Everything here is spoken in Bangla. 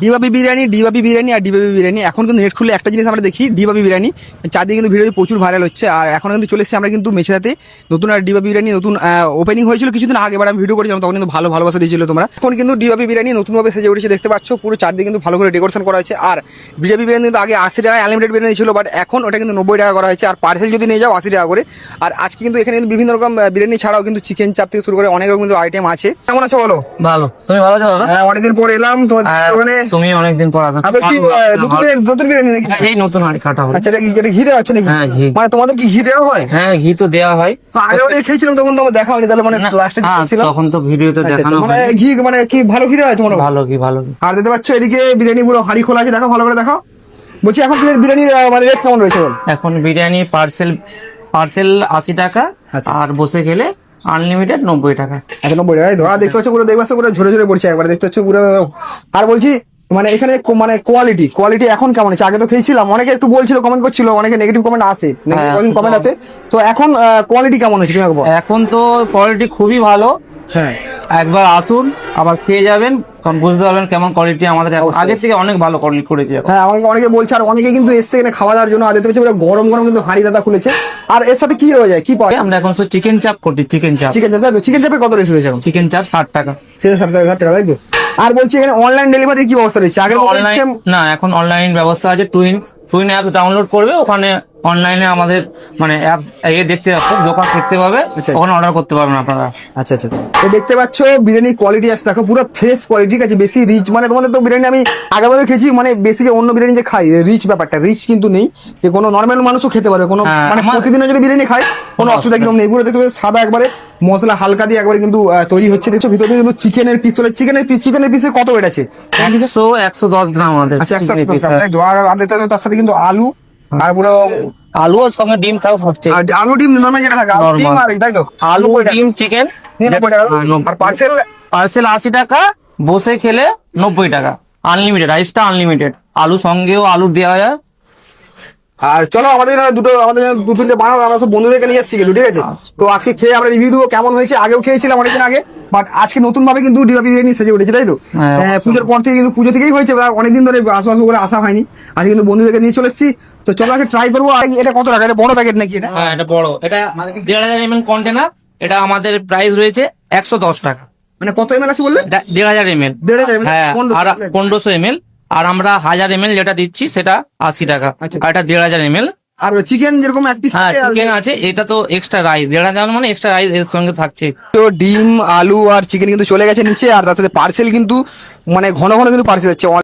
ডিবাবি বিরিয়ানি আর ডিবাবি বিরিয়ানি। এখন কিন্তু নেট খুলে একটা জিনিস আমরা দেখি, ডিবাবি বিরিয়ানি চারদিকে কিন্তু ভিডিও প্রচুর ভাইরাল হচ্ছে। আর এখন কিন্তু চলে এসেছি আমরা কিন্তু মেছেদাতে, নতুন আর ডিবাবি বিরিয়ানি নতুন ওপেনিং হয়েছিল কিছুদিন আগে, এবার আমি ভিডিও করেছিলাম, তখন কিন্তু ভালো ভালোবাসা দিয়েছিল তোমরা। এখন কিন্তু ডিবাবি বিরিয়ানি নতুনভাবে সেজে উঠেছে, দেখতে পাচ্ছ পুরো চারদিকে কিন্তু ভালো করে ডেকোরেশন করা হয়েছে। আর ডিবাবি বিরিয়ানি কিন্তু আগে 80 টাকা আনলিমিটেড বিরিয়ানি ছিল, বাট এখন ওটা কিন্তু 90 টাকা করা হয়েছে, আর পার্সেল যদি নিয়ে যাও 80 টাকা করে। আর আজকে কিন্তু এখানে কিন্তু বিভিন্ন রকম বিরিয়ানি ছাড়াও কিন্তু চিকেন চাপ থেকে শুরু করে অনেক রকম কিন্তু আইটেম আছে। কেমন আছো বলো? ভালো, তুমি ভালো আছো দাদা? হ্যাঁ, অনেকদিন পর এলাম তো ওখানে। তুমি অনেকদিন পর আসো। আবার কি নতুন বিরিয়ানি নাকি? এই নতুন হাঁড়ি কাটা হবে। আচ্ছা, এটা ঘি দেওয়া হচ্ছে নাকি? হ্যাঁ, ঘি। মানে তোমাদের কি ঘি দেওয়া হয়? হ্যাঁ, ঘি তো দেওয়া হয়। তো আগে অনেক খেয়েছিলাম, তখন তো আমার দেখা হয়নি, তাহলে মানে লাস্টে ছিল তখন তো ভিডিওতে দেখানো মানে হয়। ঘি মানে কি ভালো ঘি দেওয়া হয় তোমার? ভালো ঘি, ভালো ঘি। আর দেখতে পাচ্ছ এদিকে বিরিয়ানি পুরো হাঁড়ি খোলা আছে, দেখো ভালো করে দেখো। বলছি এখন বিরিয়ানির মানে রেট কেমন রয়েছে বল? এখন বিরিয়ানি পার্সেল 80 টাকা, আচ্ছা। আর বসে খেলে আনলিমিটেড 90 টাকা। আচ্ছা, 90 টাকা ধরা। দেখতে পাচ্ছ পুরো, দেখতে পাচ্ছ পুরো ঝরে ঝরে পড়ছে একবার, দেখতে পাচ্ছ পুরো। আর বলছি মানে এখানে মানে কোয়ালিটি এখন কেমন আছে? আগে তো খেয়েছিলাম, অনেকে একটু বলছিল, কমেন্ট করছিল, অনেকে নেগেটিভ কমেন্ট আসে, কমেন্ট আছে। তো এখন কোয়ালিটি কেমন হচ্ছে তুমি একবার? এখন তো কোয়ালিটি খুবই ভালো। হ্যাঁ, একবার আসুন, আবার খেয়ে যাবেন, তখন বুঝতে পারবেন কেমন কোয়ালিটি। আমাদের আগের থেকে অনেক ভালো কোয়ালিটি করেছে। হ্যাঁ, আমাকে অনেকে বলছে, আর অনেকে কিন্তু এসছে এখানে খাওয়া দাওয়ার জন্য। আর দেখতে পাচ্ছি পুরো গরম গরম কিন্তু হাঁড়ি দাদা খুলেছে। আর এর সাথে কি রয়ে যায়, কি পাওয়া যায়? আমরা এখন চিকেন চাপ করছি। চিকেন চাপ তাই তো? চিকেন চাপের কত রেট রয়েছে এখন? চিকেন চাপ 60 টাকা। সেটা 60 টাকা, তাই তো? আর বলছি এখানে অনলাইন ডেলিভারি কি ব্যবস্থা রয়েছে? আগে অনলাইন না, এখন অনলাইন ব্যবস্থা আছে। টুইন অ্যাপ ডাউনলোড করবে, ওখানে অনলাইনে আমাদের মানে অ্যাপ দেখতে পাবে, দোকান দেখতে পাবে, আচ্ছা। ওখানে অর্ডার করতে পারবেন আপনারা। আচ্ছা আচ্ছা, তো দেখতে পাচ্ছ বিরিয়ানি কোয়ালিটি আছে, দেখো পুরো ফ্রেশ কোয়ালিটি, ঠিক আছে? বেশি রিচ মানে তোমাদের তো বিরিয়ানি আমি আগেভাবে খেয়েছি, মানে বেশি যে অন্য বিরিয়ানি যে খাই রিচ ব্যাপারটা রিচ কিন্তু নেই, যে কোনো নর্মাল মানুষও খেতে পারবে, কোনো হ্যাঁ, মানে প্রতিদিনও যদি বিরিয়ানি খায় কোনো অসুবিধা কিন্তু নেই। পুরো দেখতে পাচ্ছ সাদা একবারে, মশলা হালকা দিয়ে একবারে কিন্তু তৈরি হচ্ছে। দেখছো ভিতরে কিন্তু চিকেনের পিস তোলে। চিকেনের পিসে কত ওয়েট আছে? 110 গ্রাম আমাদের। আচ্ছা, 110 গ্রাম, তাই তো? আর তার সাথে কিন্তু আলু আর পুরো আলু আর সঙ্গে ডিম তাও হচ্ছে। আর আলু ডিম নরমাল যেটা থাকে, আলু ডিম আর তাই তো? আলু ডিম চিকেন 90 টাকা। আর পার্সেল 80 টাকা, বসে খেলে 90 টাকা। আনলিমিটেড, রাইসটা আনলিমিটেড, আলু সঙ্গেও আলু দেওয়া যায়। আর চলো আমাদের দু তিনটে বানাবো, আমরা সব বন্ধুদেরকে নিয়ে এসেছি কিন্তু, ঠিক আছে? তো আজকে খেয়ে আমরা রিভিউ দেবো কেমন হয়েছে। আগেও খেয়েছিলাম অনেকদিন আগে, বাট আজকে নতুন ভাবে কিন্তু ডিবাবি বিরিয়ানি সেজে উঠেছে, তাই তো? হ্যাঁ, পুজোর পর থেকে কিন্তু, পুজো থেকেই হয়েছে, অনেকদিন ধরে আসবো করে আসা হয়নি। আজকে কিন্তু বন্ধুদেরকে নিয়ে চলে এসেছি, তো চলো আজকে ট্রাই করবো। আর এটা কত টাকা? এটা বড় প্যাকেট নাকি এটা? হ্যাঁ, এটা বড়, এটা 1500 ml কন্টেনার। এটা আমাদের প্রাইস রয়েছে 110 টাকা। মানে কত এমএল আছে বললে? 1500 ml। 1500 ml? হ্যাঁ, আর 1500 ml। আর আমরা 1000 ml যেটা দিচ্ছি সেটা 80 টাকা। আচ্ছা। আর এটা 1500 ml। আর চিকেন যেরকম এক পিস, হ্যাঁ, চিকেন আছে। এটা তো এক্সট্রা রাইস 1500 মানে এক্সট্রা রাইস এর সঙ্গে থাকছে। তো ডিম আলু আর চিকেন কিন্তু চলে গেছে নিচে, আর তার সাথে পার্সেল কিন্তু মানে ঘন ঘন কিন্তু পার্সেল হচ্ছে।